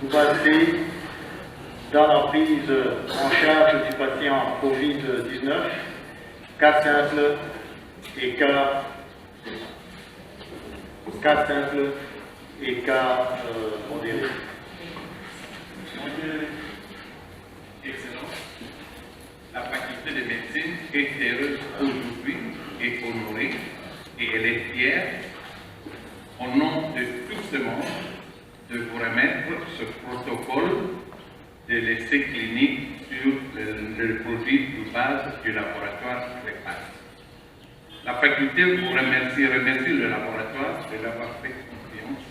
pour passer dans la prise en charge du patient Covid-19, cas simples et cas modérés. Excellence, la faculté de médecine est heureuse aujourd'hui et honorée, et elle est fière, au nom de tout ce monde, de vous remettre ce protocole de l'essai clinique sur le produit de base du laboratoire CREPAS. La faculté vous remercie le laboratoire de l'avoir fait confiance,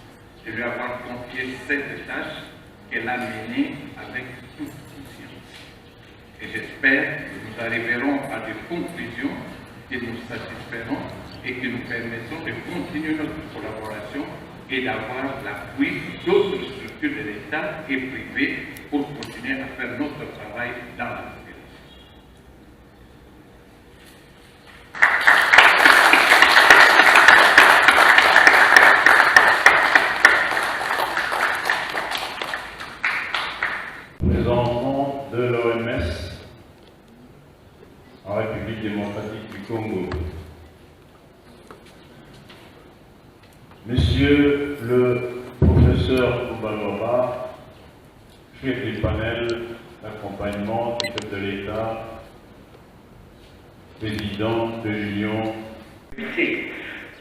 de lui avoir confié cette tâche qu'elle a menée avec toute confiance. Et j'espère que nous arriverons à des conclusions qui nous satisferont et qui nous permettront de continuer notre collaboration et d'avoir l'appui d'autres structures de l'État et privées pour continuer à faire notre travail dans la population. Représentant de l'OMS en République démocratique du Congo. Monsieur le professeur Koubalova, chef du panel d'accompagnement du chef de l'État, président de l'Union.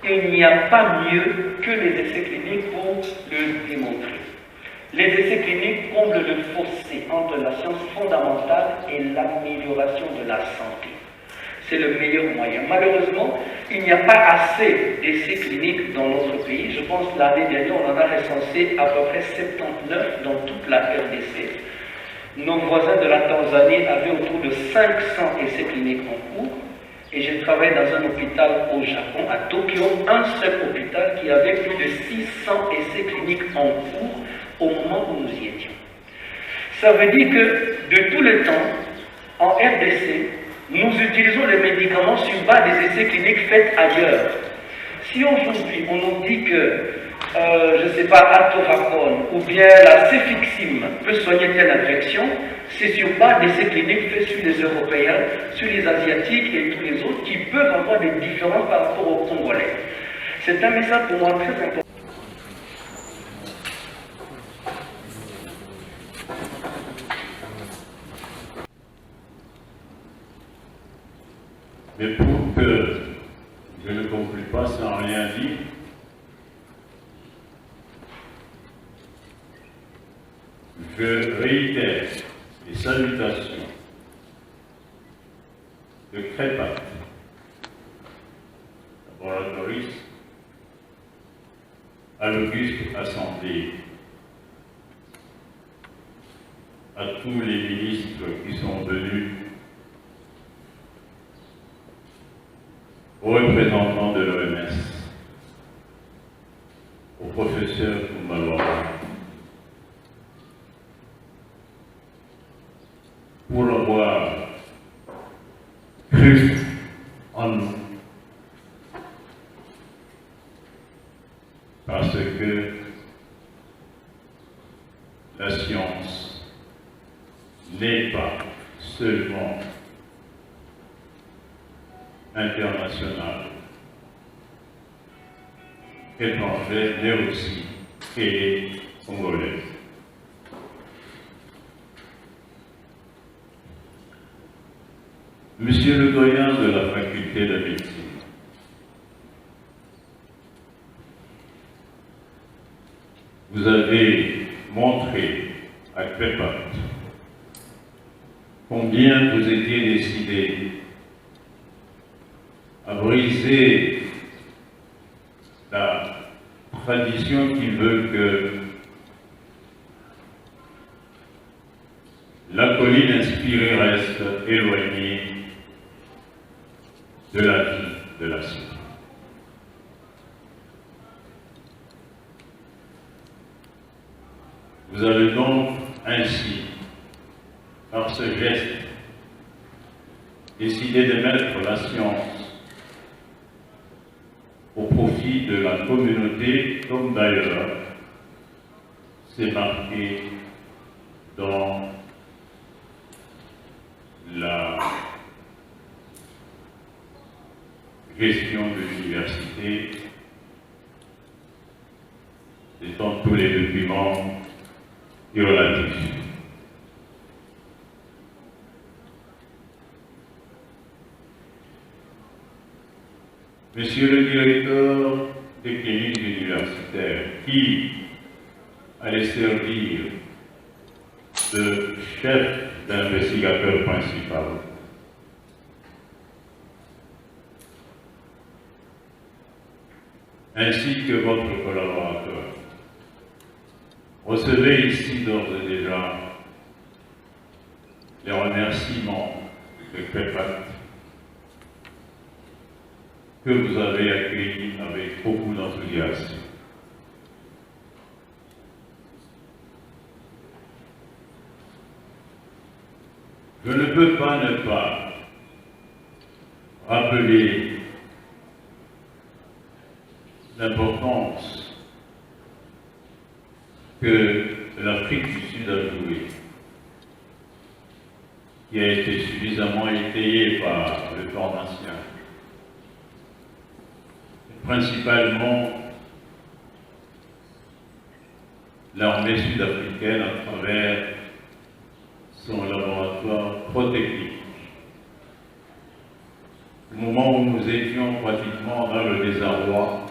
Il n'y a pas mieux que les essais cliniques pour le démontrer. Les essais cliniques comblent le fossé entre la science fondamentale et l'amélioration de la santé. C'est le meilleur moyen. Malheureusement, il n'y a pas assez d'essais cliniques dans notre pays. Je pense que l'année dernière, on en a recensé à peu près 79 dans toute la RDC. Nos voisins de la Tanzanie avaient autour de 500 essais cliniques en cours. Et j'ai travaillé dans un hôpital au Japon, à Tokyo, un seul hôpital qui avait plus de 600 essais cliniques en cours au moment où nous y étions. Ça veut dire que de tout le temps, en RDC, nous utilisons les médicaments sur base des essais cliniques faits ailleurs. Si aujourd'hui on nous dit que, je ne sais pas, Atoracone ou bien la Cefixime peut soigner telle infection, c'est sur base d'essais cliniques faits sur les Européens, sur les Asiatiques et tous les autres qui peuvent avoir des différences par rapport aux Congolais. C'est un message pour moi très important. Mais pour que je ne conclue pas sans rien dire, je réitère les salutations de CREPAS, Laboratoris, à l'Auguste Assemblée, à tous les ministres qui sont venus, aux représentants de l'OMS, au professeur Koubalova, pour avoir cru en nous, parce que la science n'est pas seulement internationale, étrangère, mais aussi et congolaise. Monsieur le doyen de la faculté de médecine, vous avez montré à CREPAS combien vous étiez décidé à briser la tradition qui veut que la colline inspirée reste éloignée de la vie de la cité. Vous avez donc ainsi, par ce geste, décidé de mettre la science au profit de la communauté, comme d'ailleurs s'est marqué dans la gestion de l'université et dans tous les documents y relatifs. Monsieur le directeur des cliniques universitaires, qui allait servir de chef d'investigateur principal, ainsi que votre collaborateur, recevez ici d'ores et déjà les remerciements de CREPAT que vous avez accueillis avec beaucoup d'enthousiasme. Je ne peux pas ne pas rappeler l'importance que l'Afrique du Sud a jouée, qui a été suffisamment étayée par le pharmacien, principalement l'armée sud-africaine à travers son laboratoire protechnique. Au moment où nous étions pratiquement dans le désarroi,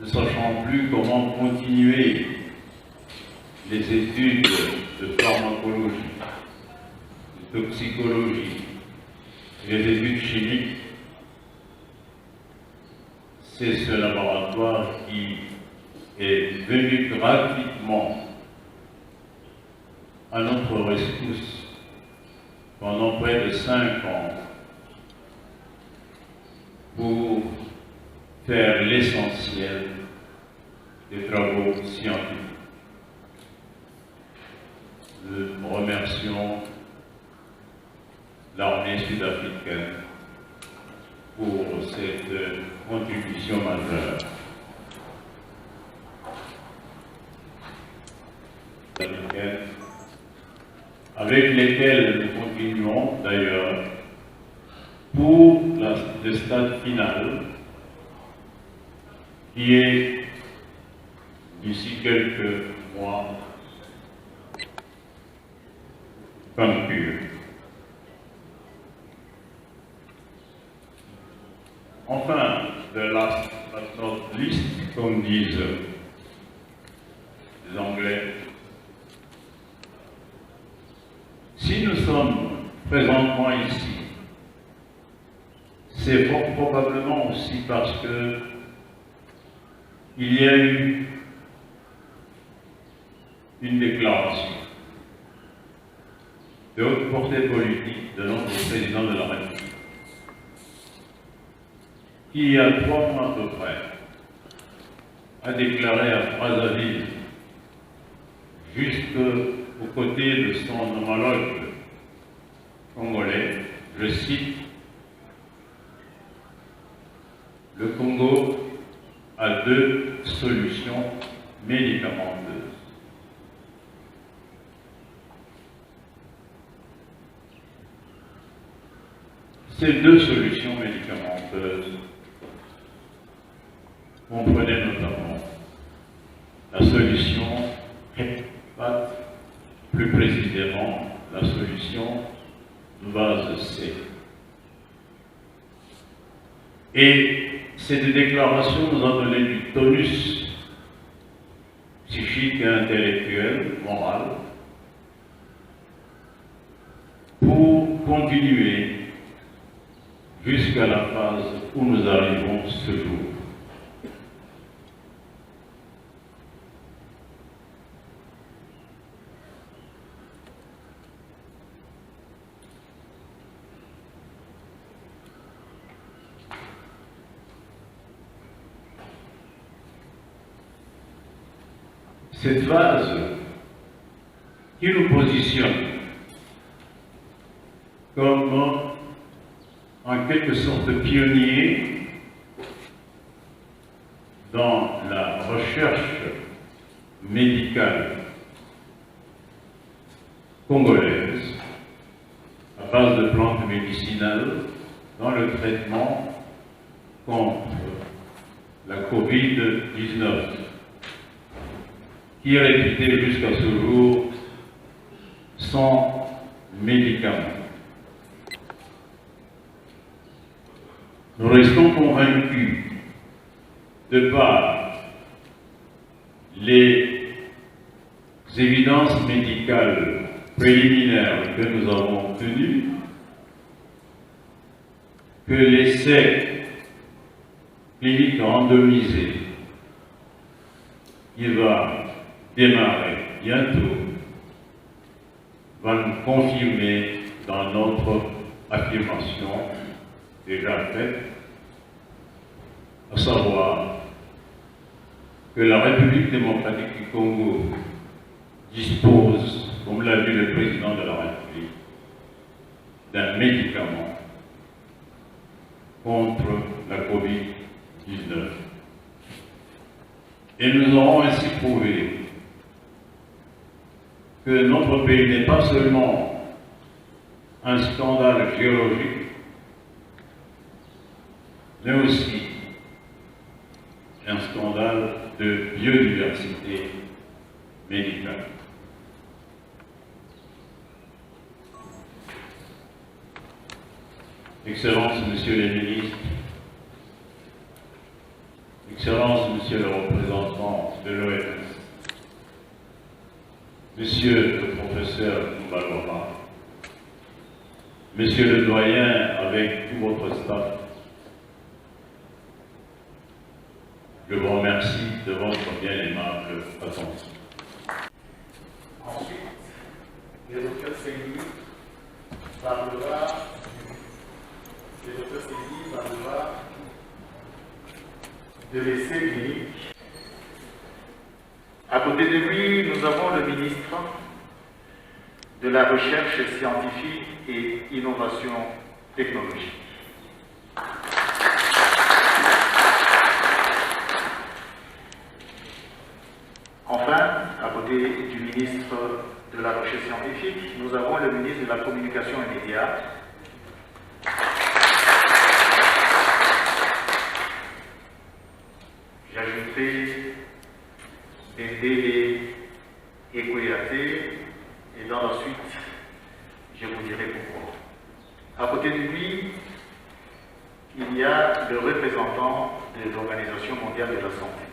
ne sachant plus comment continuer les études de pharmacologie, de toxicologie, les études chimiques, c'est ce laboratoire qui est venu gratuitement à notre rescousse pendant près de 5 ans pour faire l'essentiel des travaux scientifiques. Nous remercions l'armée sud-africaine pour cette contribution majeure. Avec lesquels nous continuons d'ailleurs pour le stade final qui est d'ici quelques mois conclu. Enfin, the last but not least, comme disent les Anglais, si nous sommes présentement ici, c'est fort probablement aussi parce que il y a eu une déclaration de haute portée politique de notre président de la République, qui, il y a 3 mois à peu près, a déclaré à Brazzaville, jusqu'aux côtés de son homologue congolais, je cite, « Le Congo a 2 solutions médicamenteuses. Ces 2 solutions médicamenteuses comprenaient notamment la solution HEPAT, plus précisément la solution base C. Et cette déclaration nous a donné du tonus psychique et intellectuel, moral, pour continuer jusqu'à la phase où nous arrivons ce jour. Cette phase qui nous positionne comme en quelque sorte pionnier dans la recherche médicale congolaise à base de plantes médicinales dans le traitement contre la COVID-19, qui est réputée jusqu'à ce jour sans médicaments. Nous restons convaincus, de par les évidences médicales préliminaires que nous avons obtenues, que l'essai clinique randomisé qui va démarrer bientôt va nous confirmer dans notre affirmation déjà faite, à savoir que la République démocratique du Congo dispose, comme l'a dit le président de la République, d'un médicament contre la COVID-19. Et nous aurons ainsi prouvé que notre pays n'est pas seulement un scandale géologique, mais aussi un scandale de biodiversité médicale. Excellences, Messieurs les ministres, Excellences, Monsieur le représentant de l'OMS, Monsieur le professeur Mbalora, Monsieur le doyen avec tout votre staff, je vous remercie de votre bien aimable attention. Ensuite, le docteur Seyni parlera de l'essai clinique. À côté de lui, nous avons le ministre de la Recherche scientifique et innovation technologique. Enfin, à côté du ministre de la Recherche scientifique, nous avons le ministre de la Communication et Médias. J'ajouterai Dendele Ekouyaté et dans la suite, je vous dirai pourquoi. À côté de lui, il y a le représentant de l'Organisation mondiale de la santé.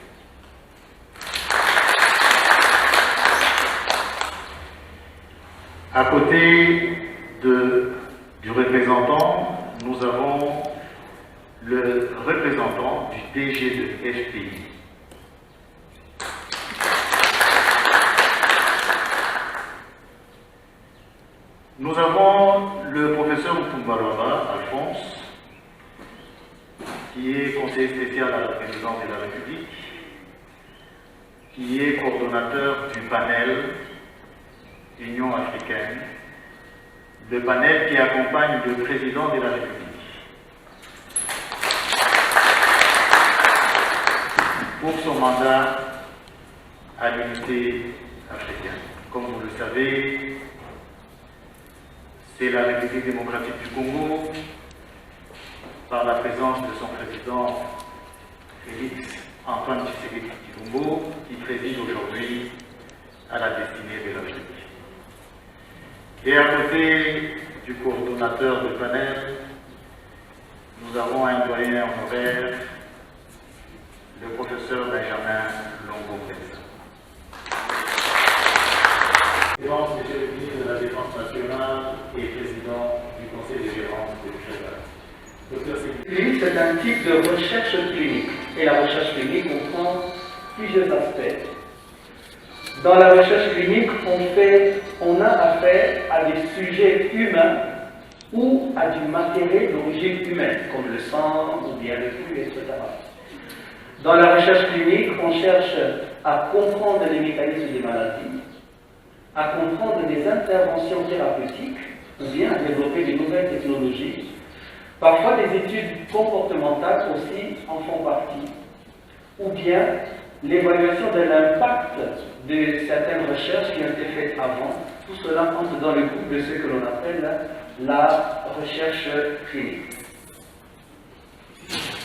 À côté du représentant, nous avons le représentant du DG de FPI. Nous avons le professeur Mbalora Alphonse, qui est conseiller spécial à la présidence de la République, qui est coordonnateur du panel Union africaine, le panel qui accompagne le président de la République. Pour son mandat à l'unité africaine. Comme vous le savez, c'est la République démocratique du Congo, par la présence de son président Félix Antoine Tshisekedi Tshilombo, qui préside aujourd'hui à la destinée de l'Afrique. Et à côté du coordonnateur de panel, nous avons un doyen honoraire, le professeur Benjamin Longo-Pesa. Excellences, Monsieur le ministre de la Défense nationale et président du Conseil de gérance de l'UFEDA. C'est un type de recherche clinique. Et la recherche clinique comprend plusieurs aspects. Dans la recherche clinique, on a affaire à des sujets humains ou à du matériel d'origine humaine, comme le sang ou bien le flux, etc. Dans la recherche clinique, on cherche à comprendre les mécanismes des maladies, à comprendre des interventions thérapeutiques, ou bien à développer de nouvelles technologies. Parfois, des études comportementales aussi en font partie, ou bien l'évaluation de l'impact de certaines recherches qui ont été faites avant. Tout cela entre dans le groupe de ce que l'on appelle la recherche clinique.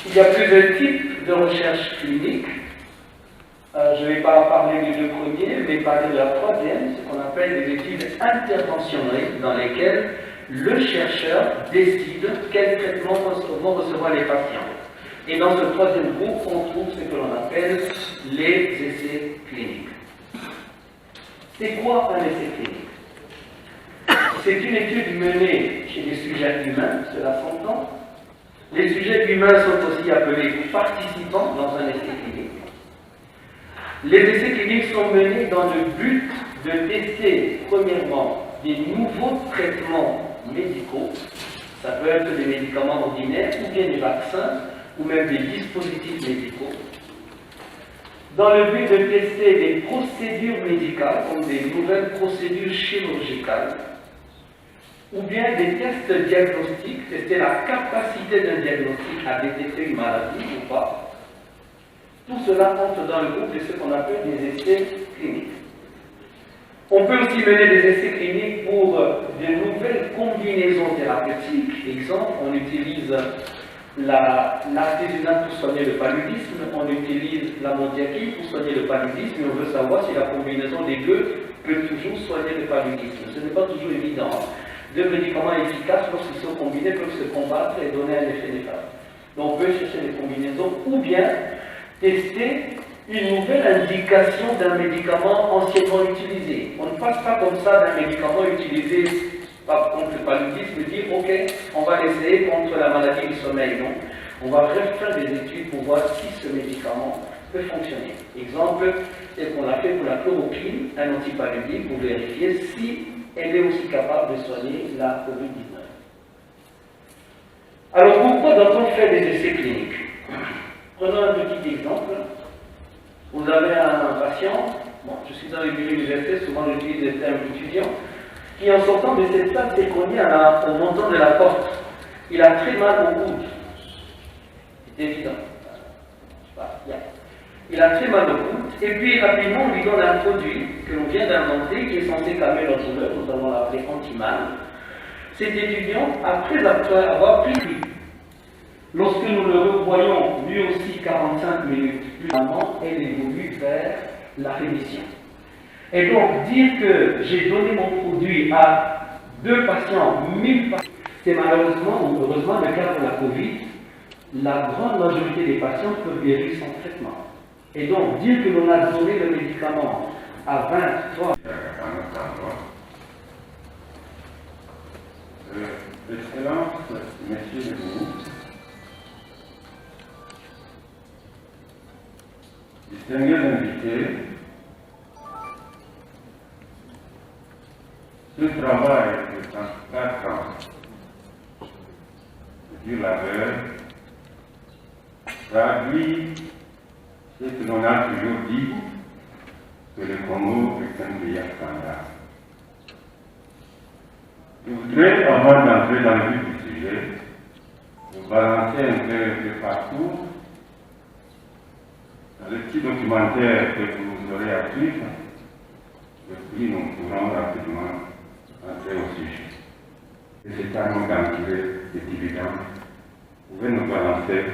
Il y a plusieurs types de recherche clinique. Je ne vais pas parler des deux premiers, mais parler de la troisième, ce qu'on appelle des études interventionnelles, dans lesquelles le chercheur décide quel traitement vont recevoir les patients. Et dans ce troisième groupe, on trouve ce que l'on appelle les essais cliniques. C'est quoi un essai clinique? C'est une étude menée chez des sujets humains, cela s'entend. Les sujets humains sont aussi appelés participants dans un essai clinique. Les essais cliniques sont menés dans le but de tester, premièrement, des nouveaux traitements médicaux. Ça peut être des médicaments ordinaires, ou bien des vaccins, ou même des dispositifs médicaux. Dans le but de tester des procédures médicales, comme des nouvelles procédures chirurgicales, ou bien des tests diagnostiques, tester la capacité d'un diagnostic à détecter une maladie ou pas. Tout cela entre dans le groupe de ce qu'on appelle des essais cliniques. On peut aussi mener des essais cliniques pour de nouvelles combinaisons thérapeutiques. Exemple, on utilise l'artésunate pour soigner le paludisme, on utilise la mondiaquine pour soigner le paludisme, et on veut savoir si la combinaison des deux peut toujours soigner le paludisme. Ce n'est pas toujours évident. Deux médicaments efficaces, lorsqu'ils sont combinés, peuvent se combattre et donner un effet néfaste. Donc on peut chercher des combinaisons, ou bien tester une nouvelle indication d'un médicament anciennement utilisé. On ne passe pas comme ça d'un médicament utilisé contre le paludisme, dire ok, on va l'essayer contre la maladie du sommeil. Non, on va refaire des études pour voir si ce médicament peut fonctionner. Exemple, c'est ce qu'on a fait pour la chloroquine, un antipaludique, pour vérifier si elle est aussi capable de soigner la COVID-19. Alors pourquoi doit-on faire des essais cliniques? Prenons un petit exemple. Vous avez un patient, bon, je suis dans l'université, souvent j'utilise les termes étudiants, qui en sortant de cette salle s'est cogné au montant de la porte. Il a très mal au coude. C'est évident. Il a très mal au coude, et puis rapidement on lui donne un produit que l'on vient d'inventer qui est censé calmer la douleur, nous allons l'appeler anti-mal. Cet étudiant, après avoir pris, lorsque nous le revoyons lui aussi 45 minutes plus avant, elle évolue vers la rémission. Et donc dire que j'ai donné mon produit à 2 patients, 1000 patients, c'est malheureusement ou heureusement le cas pour la Covid, la grande majorité des patients peuvent guérir sans traitement. Et donc, dire que l'on a donné le médicament à 23... Excellences, Messieurs les ministres, distingués invités, ce travail de 34 ans du labeur traduit ce que l'on a toujours dit, que le Congo est un pays scandale. Je voudrais, avant d'entrer dans le vif du sujet, vous balancer un peu de parcours dans le petit documentaire que vous aurez à suivre, et puis nous pourrons rapidement entrer au sujet. Et c'est un mot d'entrée, c'est évident. Vous pouvez nous balancer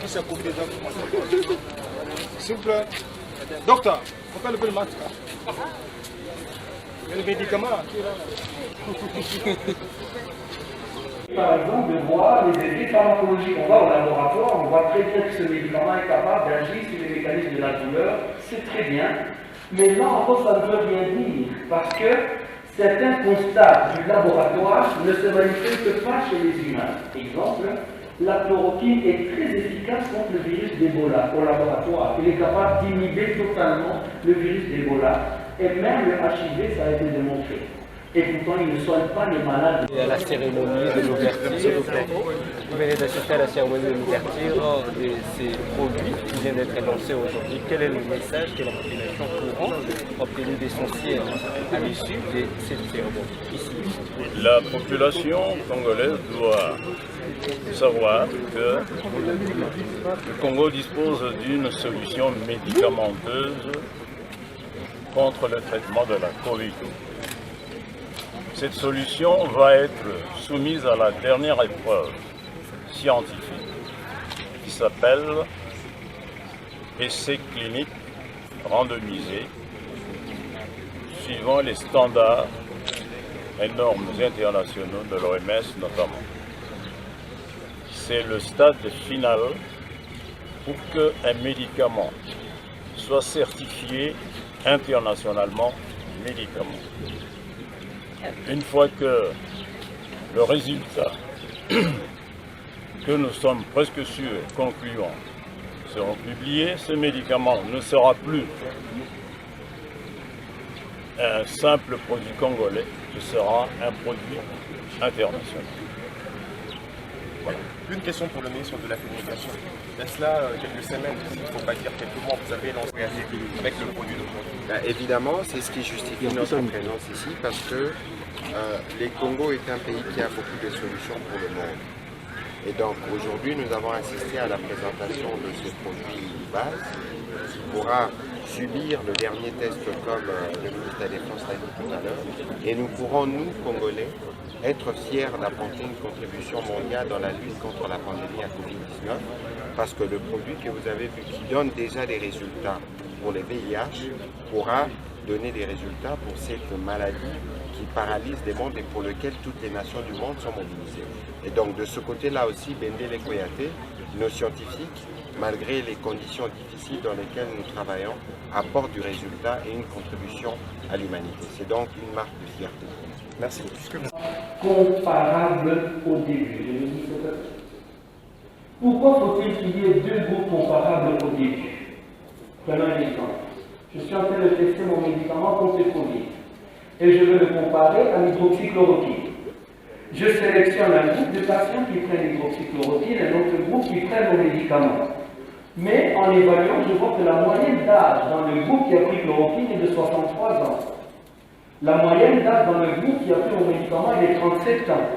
c'est coupé. S'il vous plaît. Docteur, faut pas lever le masque. Il y a le médicament qui est là. Par exemple, de voir les effets pharmacologiques. On va au laboratoire, on voit très bien que ce médicament est capable d'agir sur les mécanismes de la douleur. C'est très bien. Mais là encore, ça ne veut rien dire. Parce que certains constats du laboratoire ne se manifestent pas chez les humains. Exemple, la chloroquine est très efficace contre le virus d'Ebola au laboratoire. Il est capable d'inhiber totalement le virus d'Ebola. Et même le HIV, ça a été démontré. Et pourtant, ils ne soignent pas les malades. Et à la cérémonie de l'ouverture, vous venez d'assister à la cérémonie de l'ouverture de ces produits qui viennent d'être lancés aujourd'hui. Quel est le message que la population courante a obtenu d'essentiel à l'issue de cette cérémonie ici? La population congolaise doit savoir que le Congo dispose d'une solution médicamenteuse contre le traitement de la Covid. Cette solution va être soumise à la dernière épreuve scientifique qui s'appelle essai clinique randomisé suivant les standards et normes internationaux de l'OMS notamment. C'est le stade final pour qu'un médicament soit certifié internationalement médicament. Une fois que le résultat que nous sommes presque sûrs concluants seront publiés, ce médicament ne sera plus un simple produit congolais, ce sera un produit international. Voilà. Une question pour le ministre de la Communication. Il y a cela quelques semaines, il ne faut pas dire quelques mois, vous avez lancé avec le produit de Congo. Évidemment, c'est ce qui justifie notre présence ici, parce que les Congo est un pays qui a beaucoup de solutions pour le monde. Et donc aujourd'hui, nous avons assisté à la présentation de ce produit base qui pourra subir le dernier test comme le ministre de la Défense l'a dit tout à l'heure. Et nous pourrons, nous, Congolais, être fiers d'apporter une contribution mondiale dans la lutte contre la pandémie à Covid-19, parce que le produit que vous avez vu qui donne déjà des résultats pour les VIH pourra donner des résultats pour cette maladie qui paralyse des mondes et pour lequel toutes les nations du monde sont mobilisées. Et donc de ce côté-là aussi, Bendele Koyate, nos scientifiques, malgré les conditions difficiles dans lesquelles nous travaillons, apportent du résultat et une contribution à l'humanité. C'est donc une marque de fierté. Merci. Comparable au début. Pourquoi faut-il qu'il y ait deux groupes comparables au début? Prenons un exemple. Je suis en train de tester mon médicament contre le Covid et je veux le comparer à l'hydroxychloroquine. Je sélectionne un groupe de patients qui prennent l'hydroxychloroquine et un autre groupe qui prennent le médicament. Mais en évaluant, je vois que la moyenne d'âge dans le groupe qui a pris chloroquine est de 63 ans. La moyenne d'âge dans le groupe qui a pris mon médicament est de 37 ans.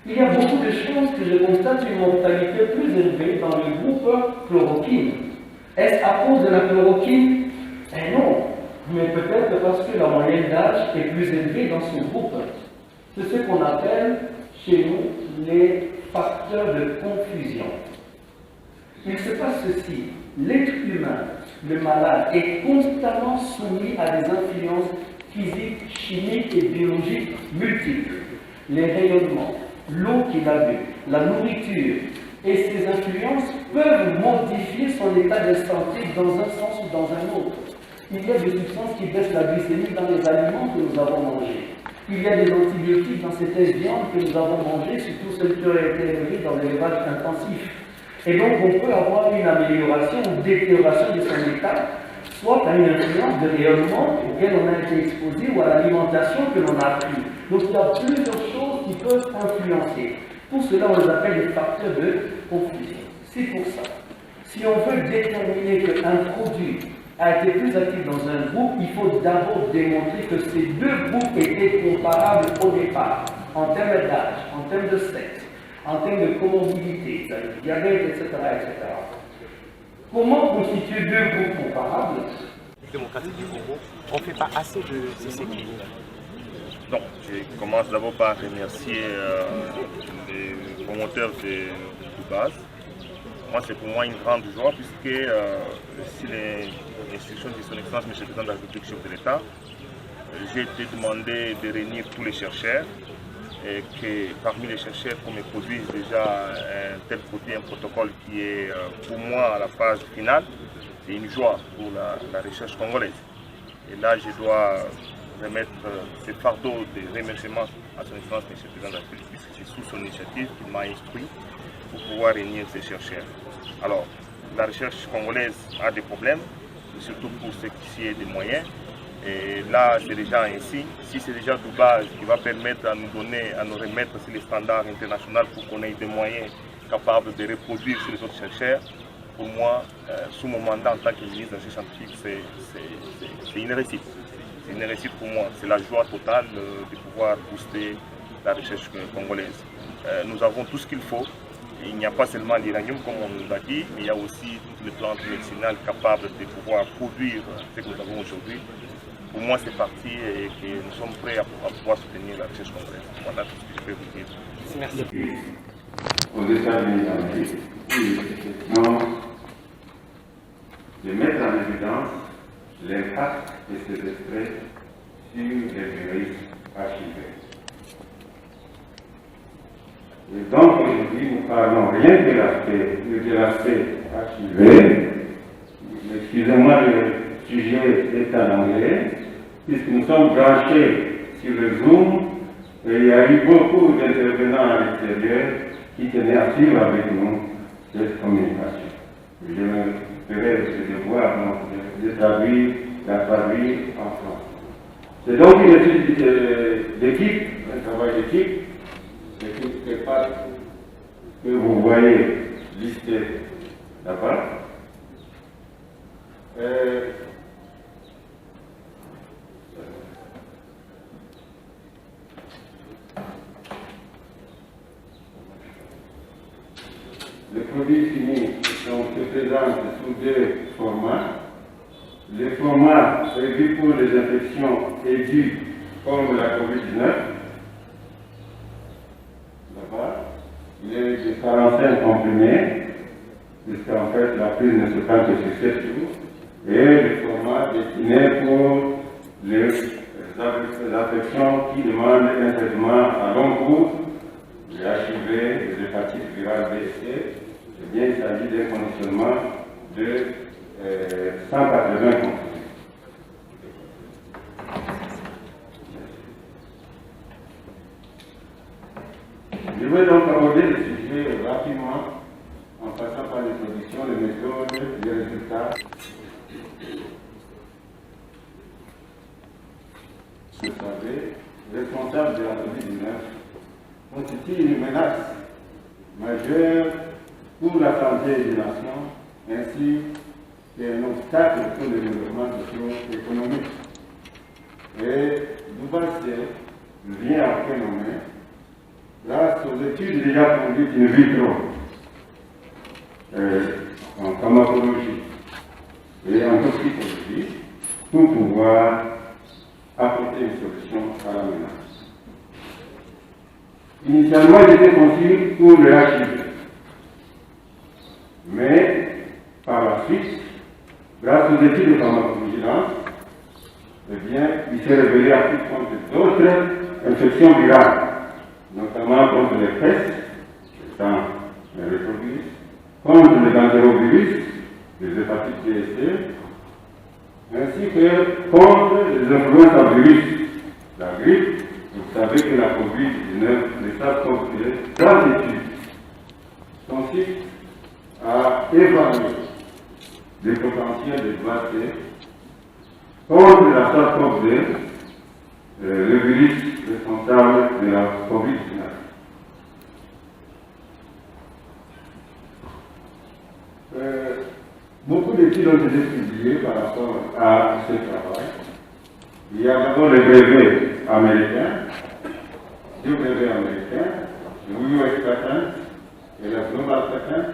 Il y a beaucoup de choses que je constate une mortalité plus élevée dans le groupe chloroquine. Est-ce à cause de la chloroquine? Eh non, mais peut-être parce que la moyenne d'âge est plus élevée dans ce groupe. C'est ce qu'on appelle chez nous les facteurs de confusion. Il se passe ceci, l'être humain, le malade, est constamment soumis à des influences physiques, chimiques et biologiques multiples. Les rayonnements, l'eau qu'il a bu, la nourriture, et ces influences peuvent modifier son état de santé dans un sens ou dans un autre. Il y a des substances qui baissent la glycémie dans les aliments que nous avons mangés. Il y a des antibiotiques dans certaines viandes que nous avons mangées, surtout celles qui ont été élevées dans l'élevage intensif. Et donc on peut avoir une amélioration ou détérioration de son état, soit à une influence de rayonnement auquel on a été exposé ou à l'alimentation que l'on a pris. Donc il y a plusieurs choses qui peuvent influencer. Pour cela, on les appelle les facteurs de confusion. C'est pour ça. Si on veut déterminer qu'un produit a été plus actif dans un groupe, il faut d'abord démontrer que ces deux groupes étaient comparables au départ, en termes d'âge, en termes de sexe, en termes de comorbidité, de diabète, etc., etc. Comment constituer deux groupes comparables? Démocratique du Congo, on ne fait pas assez de essais cliniques. Non, je commence d'abord par remercier les promoteurs de base moi, c'est pour moi une grande joie puisque si l'instruction de son Excellence, M. le Président de la République, chef de l'État, j'ai été demandé de réunir tous les chercheurs et que parmi les chercheurs qu'on me produise déjà un tel produit, un protocole qui est pour moi à la phase finale, c'est une joie pour la recherche congolaise. Et là, je dois remettre ce fardeau de remerciements à son Excellence, M. le Président de la République, puisque c'est sous son initiative qu'il m'a instruit pour pouvoir réunir ces chercheurs. Alors, la recherche congolaise a des problèmes, surtout pour ce qui est des moyens. Et là, c'est déjà ainsi. Si c'est déjà de base qui va permettre à nous donner, à nous remettre sur les standards internationaux pour qu'on ait des moyens capables de reproduire sur les autres chercheurs, pour moi, sous mon mandat en tant que ministre de la Recherche scientifique, c'est une réussite. C'est une réussite pour moi. C'est la joie totale de pouvoir booster la recherche congolaise. Nous avons tout ce qu'il faut. Il n'y a pas seulement l'uranium, comme on nous l'a dit, mais il y a aussi toutes les plantes médicinales capables de pouvoir produire ce que nous avons aujourd'hui. Pour moi, c'est parti et que nous sommes prêts à pouvoir soutenir la recherche congolaise. Voilà tout ce que je peux vous dire. Merci. Aux États-Unis d'Amérique, il est question de mettre en évidence l'impact de ces extraits sur les virus HIV. Et donc aujourd'hui, nous parlons rien de l'aspect HIV. Excusez-moi, le sujet est en anglais, puisque nous sommes branchés sur le Zoom et il y a eu beaucoup d'intervenants à l'extérieur qui tenaient à suivre avec nous cette communication. Je me ferai ce devoir de traduire en français. C'est donc une étude d'équipe, un travail d'équipe, que vous voyez listé là-bas. Les produits finis se présentent sous deux formats. Le format prévu pour les infections aiguës comme la COVID-19. Là-bas, il est de 45 comprimés, puisqu'en fait la prise ne se passe que sur 7 jours. Et le format destiné pour les affections qui demandent un traitement à long cours, les HIV, les hépatites virales B et C, eh bien, il s'agit d'un conditionnement de 180 comprimés. Je vais donc aborder le sujet rapidement en passant par l'introduction, les méthodes, les résultats. Vous savez, responsable de la COVID-19 constitue une menace majeure pour la santé des nations, ainsi qu'un obstacle pour le développement socio-économique. Et Dubassé vient en phénomène grâce aux études déjà conduites in vitro, en pharmacologie et en toxicologie, pour pouvoir apporter une solution à la menace. Initialement, il était conçu pour le HIV, mais par la suite, grâce aux études de pharmacovigilance, eh bien, il s'est révélé appliquer contre d'autres infections virales, notamment contre les pestes, étant les rétrovirus, contre les entérovirus, les hépatites B et C, ainsi que contre les influences, la grippe. Vous savez que la COVID-19, le SARS-CoV-2, dans l'étude, consiste à évaluer les potentiels de vaccins contre la SARS-CoV-2, le virus responsable de la COVID-19. Beaucoup d'études ont été publiées par rapport à ce travail. Il y a d'abord le brevet américain, deux brevets américains, le US patent et le Global patent.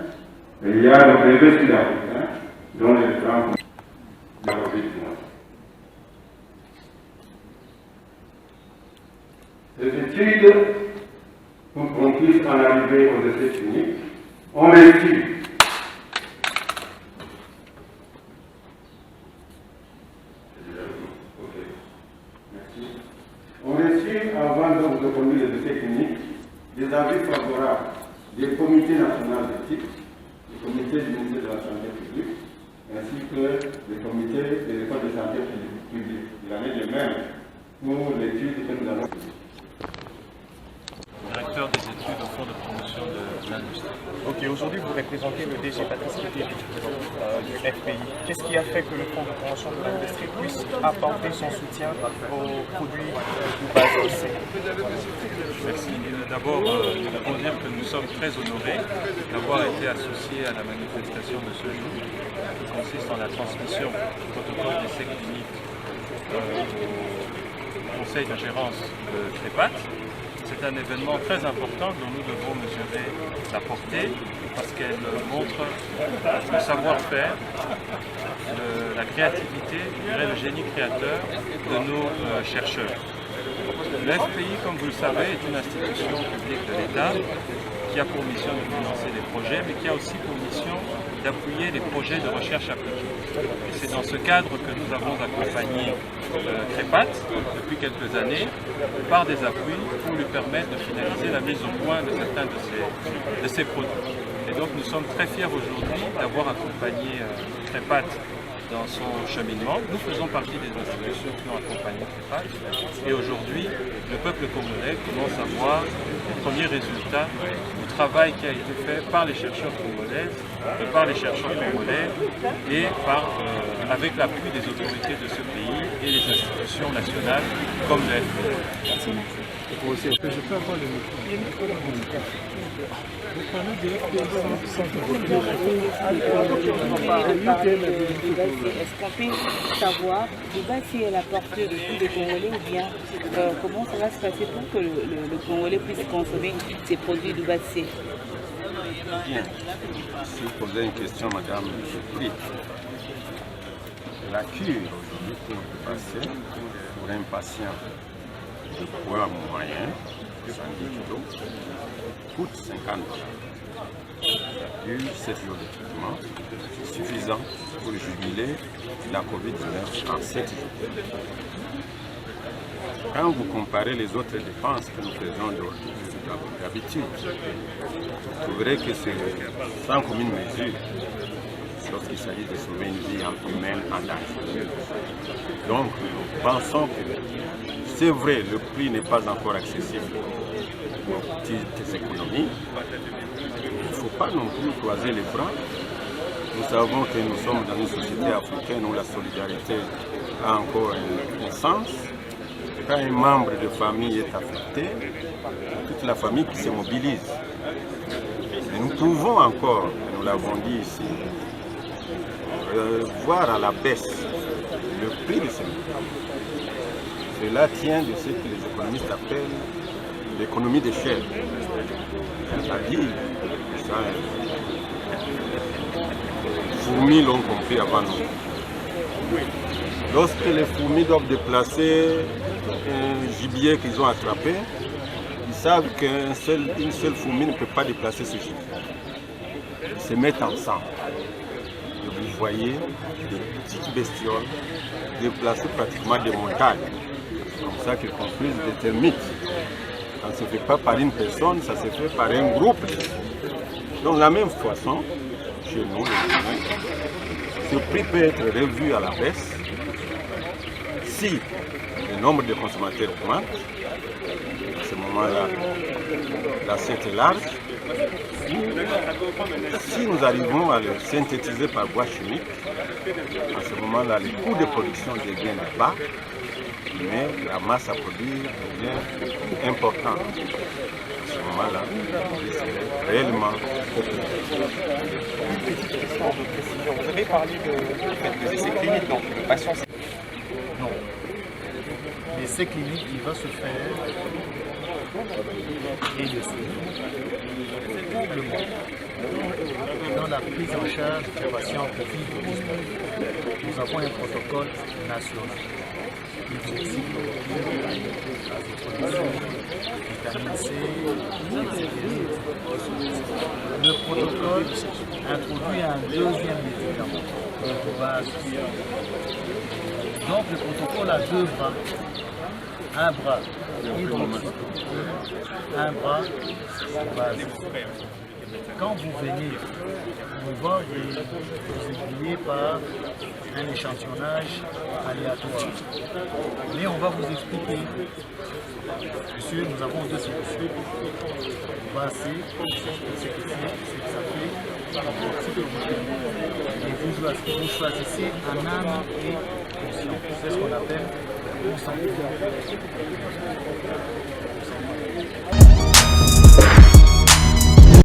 Et il y a le brevet sud-africain, dont les plans de la COVID-19. Ces études, pour qu'on puisse en arriver aux essais cliniques, ont réussi comités du ministère de la Santé publique, ainsi que les comités des écoles de santé publique. Il en est de même pour l'étude que nous avons. Directeur des études au Fonds de promotion de l'industrie. Ok, aujourd'hui vous représentez le DG Patrice Kitty du FPI. Qu'est-ce qui a fait que le Fonds de promotion de l'industrie puisse apporter son soutien aux produits de base OC? Merci. D'abord, nous devons dire que nous sommes très honorés d'avoir été associés à la manifestation de ce jour, qui consiste en la transmission du protocole d'essai clinique au Conseil de gérance de CREPAT. C'est un événement très important dont nous devons mesurer la portée parce qu'elle montre le savoir-faire, la créativité, je dirais le génie créateur de nos chercheurs. Le FPI, comme vous le savez, est une institution publique de l'État qui a pour mission de financer des projets, mais qui a aussi pour mission d'appuyer les projets de recherche appliquée. Et c'est dans ce cadre que nous avons accompagné CREPAT depuis quelques années par des appuis pour lui permettre de finaliser la mise au point de certains de ses produits. Et donc nous sommes très fiers aujourd'hui d'avoir accompagné CREPAT dans son cheminement. Nous faisons partie des institutions qui ont accompagné CREPAT et aujourd'hui le peuple congolais commence à voir les premiers résultats du travail qui a été fait par les chercheurs congolais et avec l'appui des autorités de ce pays et les institutions nationales comme le FPI. Est-ce que je peux avoir le micro? Vous parlez de Est-ce qu'on peut savoir si elle a porté de tous les Congolais ou bien comment ça va se passer pour que le Congolais puisse consommer ces produits du Dubassé? Bien. Si vous posez une question, madame, je prie. La cure aujourd'hui pour le Dubassé, pour un patient de poids moyen, 110 kg, coûte 50 $. La cure, 7 jours de traitement, c'est suffisant pour juguler la COVID-19 en 7 jours. Quand vous comparez les autres dépenses que nous faisons d'habitude, vous trouverez que c'est sans commune mesure lorsqu'il s'agit de sauver une vie humaine en danger. Donc, nous pensons que c'est vrai, le prix n'est pas encore accessible aux petites économies. Il ne faut pas non plus croiser les bras. Nous savons que nous sommes dans une société africaine où la solidarité a encore un sens. Quand un membre de famille est affecté, toute la famille qui se mobilise. Mais nous pouvons encore, nous l'avons dit ici, voir à la baisse le prix de ces médicaments. Cela tient de ce que les économistes appellent l'économie d'échelle. C'est-à-dire, ça, les fourmis l'ont compris avant nous. Lorsque les fourmis doivent déplacer un gibier qu'ils ont attrapé, ils savent qu'une seule fourmi ne peut pas déplacer ce gibier. Ils se mettent ensemble. Et vous voyez des petites bestioles déplacer pratiquement des montagnes. C'est comme ça qu'ils construisent des termites. Ça ne se fait pas par une personne, ça se fait par un groupe. Donc de la même façon, chez nous, les humains, ce prix peut être revu à la baisse si le nombre de consommateurs augmente. À ce moment-là, l'assiette est large. Si nous arrivons à le synthétiser par voie chimique, à ce moment-là, le coût de production devient bas, mais la masse à produire devient importante. À ce moment-là, c'est réellement populaire. Une petite question de précision. Vous avez parlé des essais cliniques, donc le patient. Non. L'essai clinique, il va se faire et le suivi pour le monde dans la prise en charge des patients COVID-19. Nous avons un protocole national. Vitamine C, le protocole introduit un deuxième médicament de base. Donc le protocole a deux bras. Un bras hydroxychloroquine, un bras base. Quand vous venez on va vous aiguiller par un échantillonnage aléatoire. Mais on va vous expliquer. Monsieur, nous avons deux solutions. On va essayer ce que ça fait, ce que vous faites. Et vous choisissez en âme et conscience. C'est ce qu'on appelle consentement.